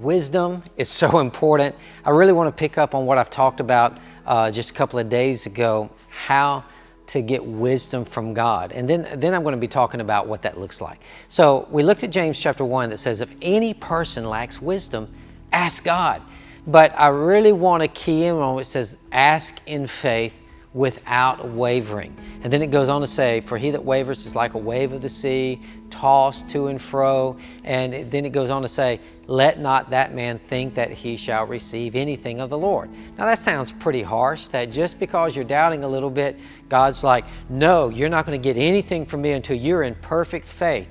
Wisdom is so important. I really want to pick up on what I've talked about just a couple of days ago, how to get wisdom from God. And then I'm going to be talking about what that looks like. So we looked at James chapter 1 that says, if any person lacks wisdom, ask God. But I really want to key in on what it says, ask in faith without wavering. And then it goes on to say, for he that wavers is like a wave of the sea, tossed to and fro. And then it goes on to say, let not that man think that he shall receive anything of the Lord. Now that sounds pretty harsh, that just because you're doubting a little bit, God's like, no, you're not going to get anything from me until you're in perfect faith.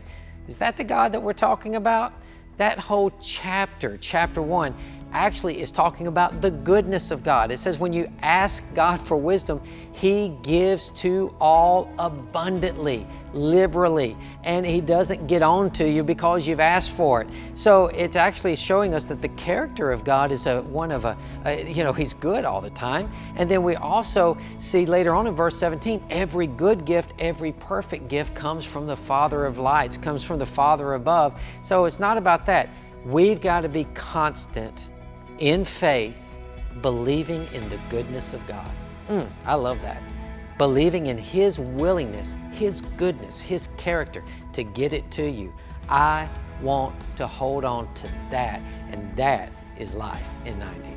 Is that the God that we're talking about? That whole chapter 1, actually is talking about the goodness of God. It says when you ask God for wisdom, He gives to all abundantly, liberally, and He doesn't get on to you because you've asked for it. So it's actually showing us that the character of God is He's good all the time. And then we also see later on in verse 17, every good gift, every perfect gift comes from the Father of lights, comes from the Father above. So it's not about that. We've got to be constant in faith, believing in the goodness of God. I love that. Believing in His willingness, His goodness, His character to get it to you. I want to hold on to that, and that is life in 90.